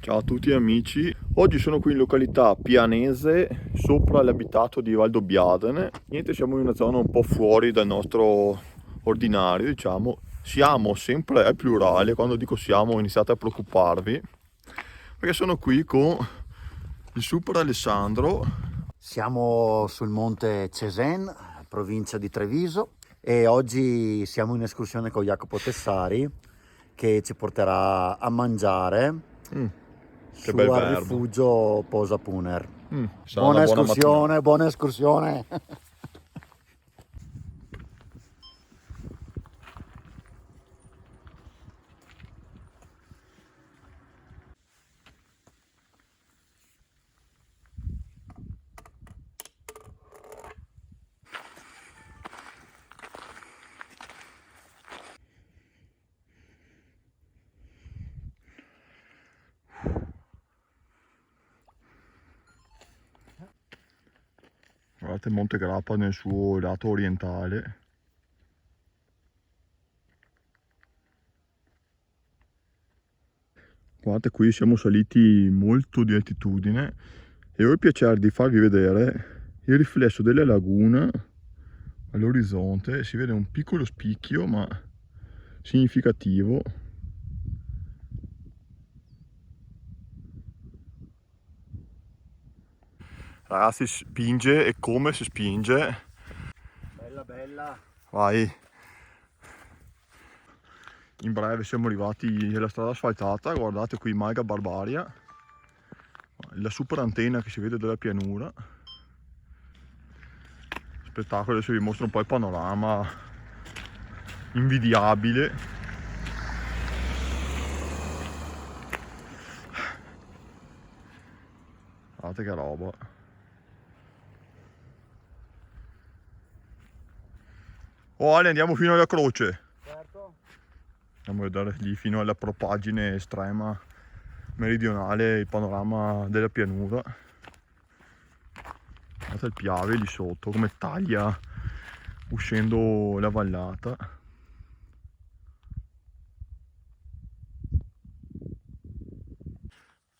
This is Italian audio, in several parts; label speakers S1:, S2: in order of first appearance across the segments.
S1: Ciao a tutti amici, oggi sono qui in località Pianese, sopra l'abitato di Valdobbiadene. Niente, siamo in una zona un po' fuori dal nostro ordinario, diciamo. Siamo sempre al plurale, quando dico siamo iniziate a preoccuparvi, perché sono qui con il Super Alessandro.
S2: Siamo sul monte Cesen, provincia di Treviso, e oggi siamo in escursione con Jacopo Tessari che ci porterà a mangiare
S1: Che bel
S2: su al
S1: verbo.
S2: rifugio Posa Puner.
S1: Sarà una buona mattinata.
S2: Buona escursione!
S1: Guardate il Monte Grappa nel suo lato orientale. Guardate, qui siamo saliti molto di altitudine e ho il piacere di farvi vedere il riflesso della laguna all'orizzonte. Si vede un piccolo spicchio ma significativo. Ragazzi, spinge e come si spinge.
S2: Bella bella!
S1: Vai. In breve siamo arrivati alla strada asfaltata. Guardate qui Malga Barbaria, la super antenna che si vede dalla pianura. Spettacolo, adesso vi mostro un po' il panorama invidiabile. Guardate che roba. Oh Ale, andiamo fino alla croce.
S2: Certo.
S1: Andiamo a vedere lì fino alla propaggine estrema meridionale il panorama della pianura. Guardate il Piave lì sotto come taglia uscendo la vallata.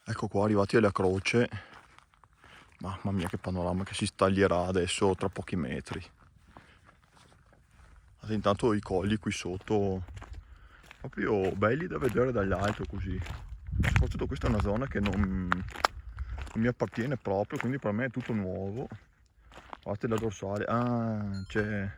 S1: Ecco qua arrivati alla croce. Mamma mia che panorama che si staglierà adesso tra pochi metri. Guardate intanto i colli qui sotto proprio belli da vedere dall'alto così. Soprattutto questa è una zona che non mi appartiene proprio, quindi per me è tutto nuovo. Guardate la dorsale, c'è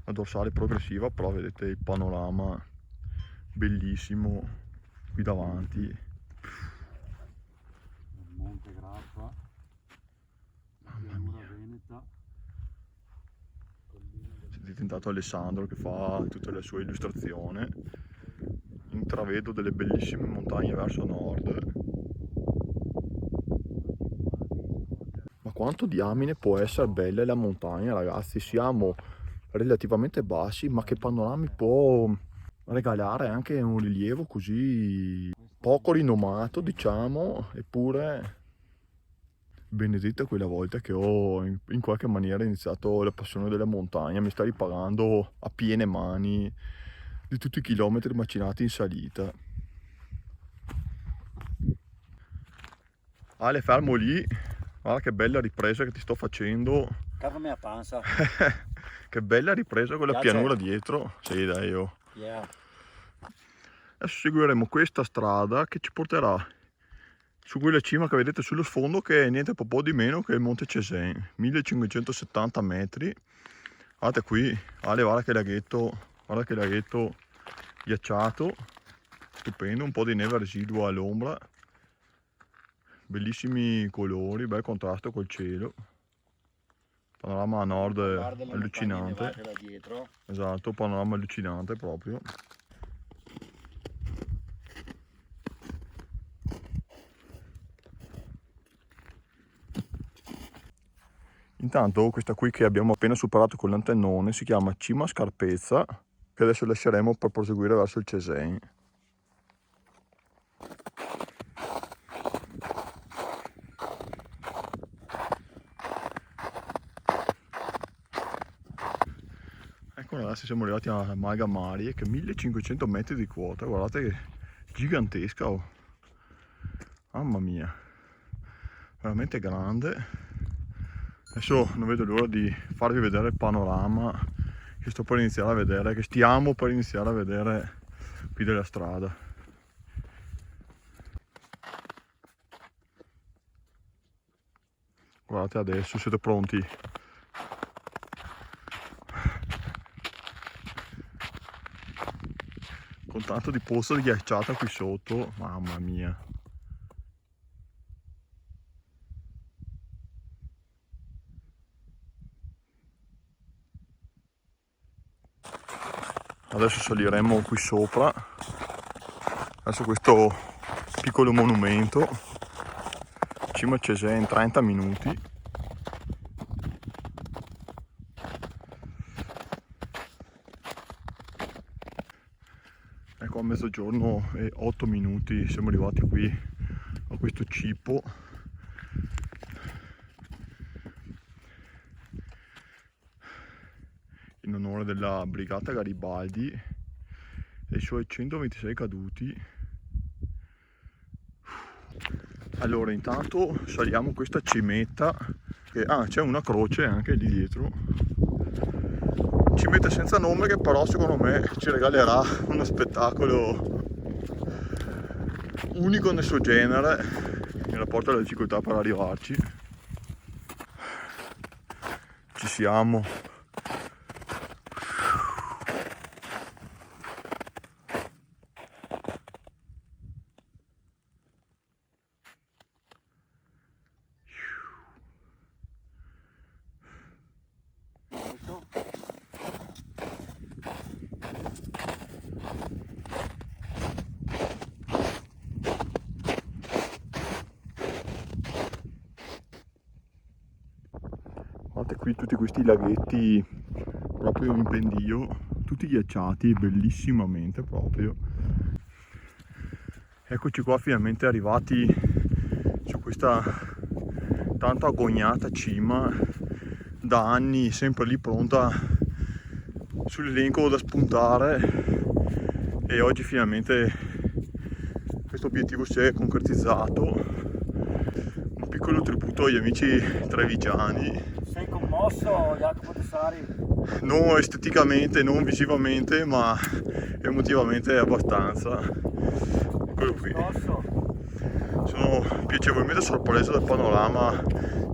S1: la dorsale progressiva, però vedete il panorama bellissimo qui davanti.
S2: Il Monte Grappa, la pianura veneta.
S1: Sentite intanto Alessandro che fa tutta la sua illustrazione. Intravedo delle bellissime montagne verso nord. Ma quanto diamine può essere bella la montagna, ragazzi? Siamo relativamente bassi, ma che panorami può regalare anche un rilievo così poco rinomato, diciamo, eppure benedetta quella volta che ho in qualche maniera iniziato la passione della montagna. Mi sta ripagando a piene mani di tutti i chilometri macinati in salita. Ale, fermo lì. Guarda che bella ripresa che ti sto facendo.
S2: Cavami a panza.
S1: Che bella ripresa con la
S2: Piace?
S1: pianura dietro. Sì, dai, oh.
S2: Yeah.
S1: Adesso seguiremo questa strada che ci porterà su quella cima che vedete sullo sfondo, che è niente po' di meno che il Monte Cesen, 1570 metri. Guardate qui, Ale, guarda che laghetto ghiacciato, stupendo, un po' di neve residua all'ombra, bellissimi colori, bel contrasto col cielo, panorama a nord allucinante.
S2: Da dietro.
S1: Esatto, panorama allucinante proprio. Intanto questa qui che abbiamo appena superato con l'antennone si chiama Cima Scarpezza, che adesso lasceremo per proseguire verso il Cesen. Ecco, adesso siamo arrivati a Malga Mari, che è 1500 metri di quota, guardate che gigantesca. Oh. Mamma mia, veramente grande. Adesso non vedo l'ora di farvi vedere il panorama che sto per iniziare a vedere, che stiamo per iniziare a vedere qui della strada. Guardate adesso, siete pronti? Con tanto di pozza di ghiacciata qui sotto, mamma mia. Adesso saliremo qui sopra, verso questo piccolo monumento, cima a Cesena in 30 minuti. Ecco, a mezzogiorno e 8 minuti siamo arrivati qui a questo cippo. In onore della brigata Garibaldi e i suoi 126 caduti. Allora, intanto saliamo questa cimetta che c'è una croce anche lì dietro, cimetta senza nome, che però secondo me ci regalerà uno spettacolo unico nel suo genere in rapporto alle difficoltà per arrivarci. Ci siamo. Guardate qui tutti questi laghetti proprio in pendio, tutti ghiacciati bellissimamente proprio. Eccoci qua finalmente arrivati su questa tanto agognata cima, da anni sempre lì pronta sull'elenco da spuntare, e oggi finalmente questo obiettivo si è concretizzato. Un piccolo tributo agli amici trevigiani.
S3: Sei commosso, Jacopo Tessari?
S1: Non esteticamente, non visivamente, ma emotivamente abbastanza. Eccolo qui. Sono piacevolmente sorpreso dal panorama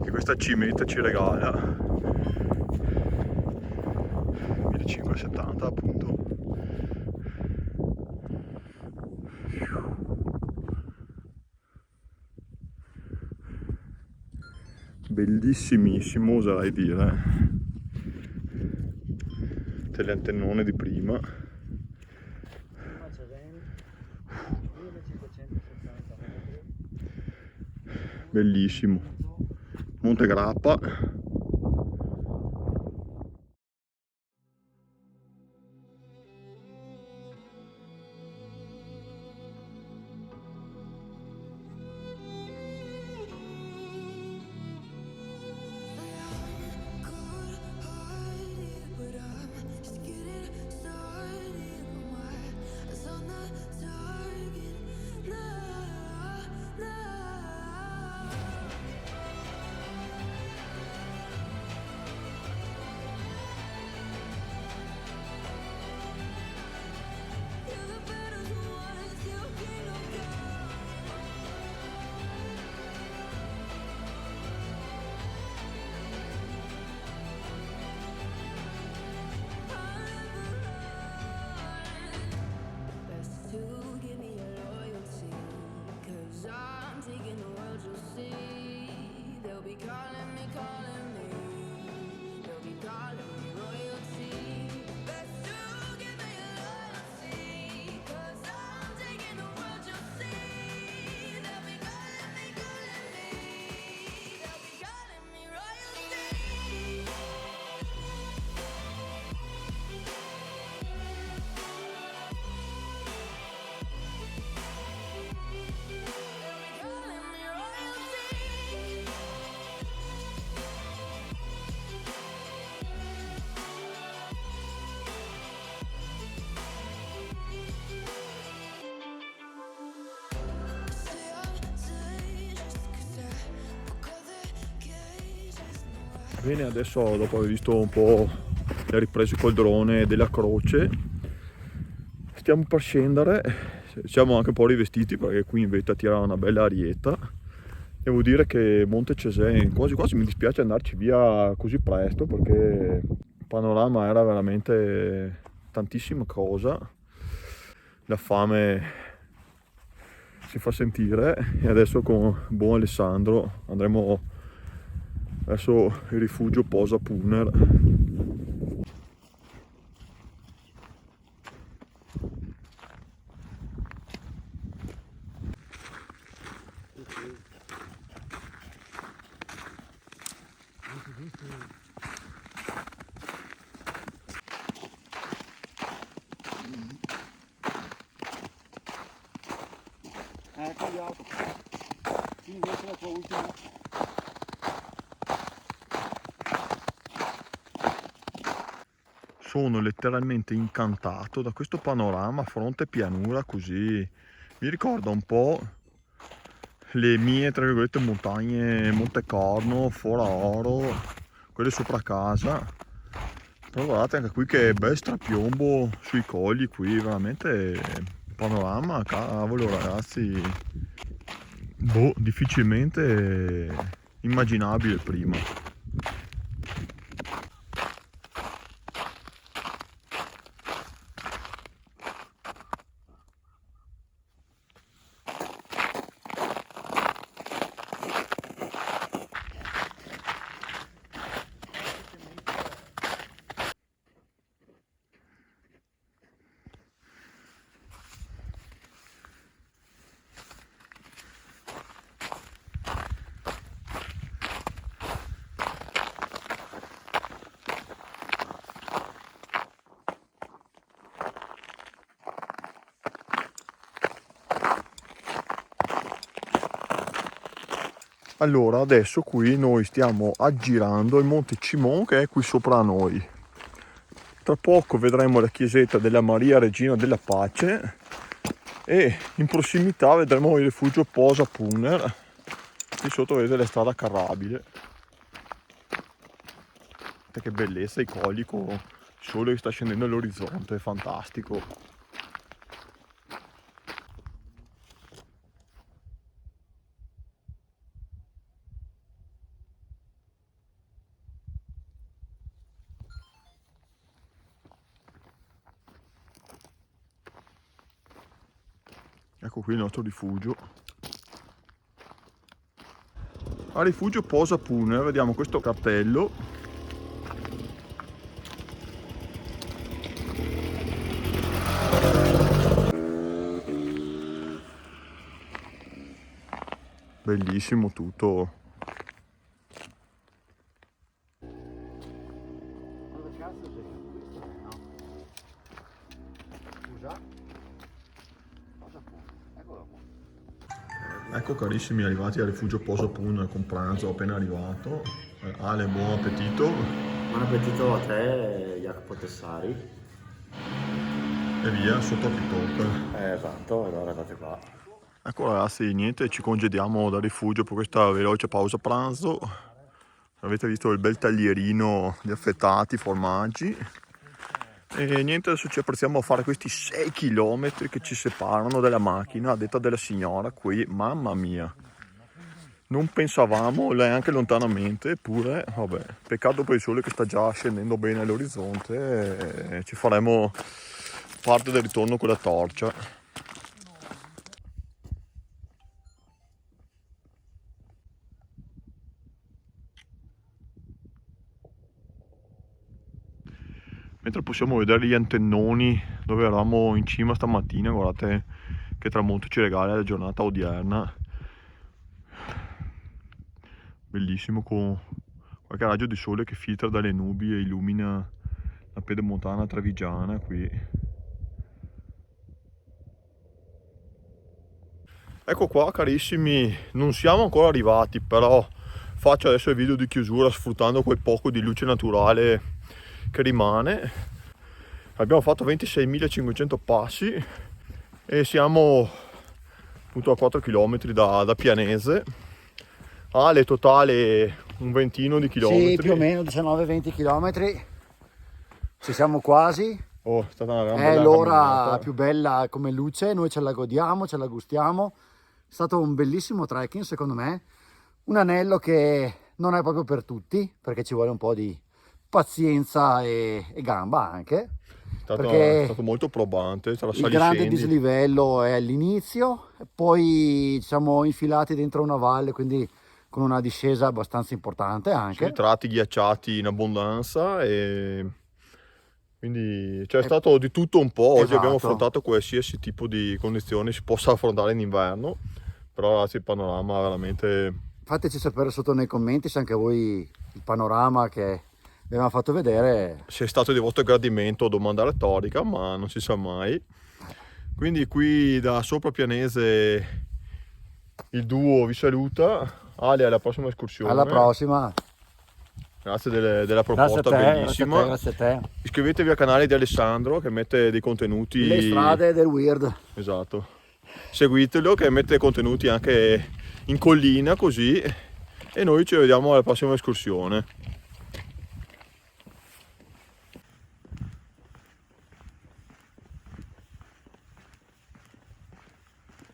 S1: che questa cimetta ci regala. 1570 appunto. Bellissimissimo, oserei dire. Tutte le antennone di prima. Bellissimo. Monte Grappa. Bene, adesso dopo aver visto un po' le riprese col drone della croce, stiamo per scendere. Siamo anche un po' rivestiti perché qui in vetta tira una bella arietta. Devo dire che Monte Cesena, quasi quasi mi dispiace andarci via così presto perché il panorama era veramente tantissima cosa. La fame si fa sentire e adesso con buon Alessandro andremo verso il rifugio Posa Puner.
S3: Tagliato. Qui invece la tua ultima.
S1: Sono letteralmente incantato da questo panorama a fronte pianura così. Mi ricorda un po' le mie, tra virgolette, montagne Montecorno, Fora Oro, quelle sopra casa. Però guardate anche qui che bel strapiombo sui cogli qui, veramente panorama, cavolo ragazzi, boh, difficilmente immaginabile prima. Allora, adesso qui noi stiamo aggirando il Monte Cimon che è qui sopra noi. Tra poco vedremo la chiesetta della Maria Regina della Pace e in prossimità vedremo il rifugio Posa Puner. Qui sotto vedete la strada carrabile. Guardate che bellezza, i colli con il sole che sta scendendo all'orizzonte, è fantastico. Ecco qui il nostro rifugio. A rifugio Posa Puner, vediamo questo cartello. Bellissimo tutto.
S2: Dove cazzo sei? Questo è, no? Scusa? Cosa fu? Eccolo qua.
S1: Ecco carissimi, arrivati al rifugio Posa Puner con pranzo appena arrivato. Ale, buon appetito.
S2: Buon appetito a te, Jacopo Tessari.
S1: E via, sotto TikTok.
S2: Esatto, allora guardate qua.
S1: Ecco ragazzi, niente, ci congediamo dal rifugio per questa veloce pausa pranzo. Avete visto il bel taglierino di affettati, formaggi. E niente, adesso ci apprezziamo a fare questi 6 km che ci separano dalla macchina, a detta della signora qui, mamma mia. Non pensavamo neanche lontanamente, eppure, vabbè, peccato per il sole che sta già scendendo bene all'orizzonte, ci faremo parte del ritorno con la torcia. Mentre possiamo vedere gli antennoni dove eravamo in cima stamattina, guardate che tramonto ci regala la giornata odierna. Bellissimo, con qualche raggio di sole che filtra dalle nubi e illumina la pedemontana trevigiana qui. Ecco qua carissimi, non siamo ancora arrivati, però faccio adesso il video di chiusura sfruttando quel poco di luce naturale che rimane. Abbiamo fatto 26.500 passi e siamo appunto a 4 km da Pianese. Ale totale un ventino di chilometri.
S2: Sì, più o meno 19-20 km. Ci siamo quasi.
S1: Oh, è stata una gran
S2: È
S1: bella
S2: l'ora
S1: camminata.
S2: più bella come luce, noi ce la godiamo, ce la gustiamo. È stato un bellissimo trekking secondo me, un anello che non è proprio per tutti, perché ci vuole un po' di pazienza e gamba anche,
S1: È stato molto probante, tra la
S2: il
S1: sali e
S2: grande
S1: scendi.
S2: dislivello è all'inizio, e poi siamo infilati dentro una valle, quindi con una discesa abbastanza importante anche.
S1: Sì, tratti ghiacciati in abbondanza e quindi c'è stato di tutto un po'. Oggi abbiamo
S2: Esatto.
S1: affrontato qualsiasi tipo di condizioni si possa affrontare in inverno, però ragazzi il panorama veramente...
S2: Fateci sapere sotto nei commenti se anche voi il panorama che vi abbiamo fatto vedere.
S1: Se è stato di vostro gradimento domanda retorica, ma non si sa mai. Quindi qui da Sopra Pianese il duo vi saluta. Ale, alla prossima escursione.
S2: Alla prossima.
S1: Grazie della
S2: Grazie
S1: proposta,
S2: a te,
S1: bellissima.
S2: grazie a te.
S1: Iscrivetevi al canale di Alessandro che mette dei contenuti.
S2: Le strade del weird.
S1: Esatto. Seguitelo che mette contenuti anche in collina così. E noi ci vediamo alla prossima escursione.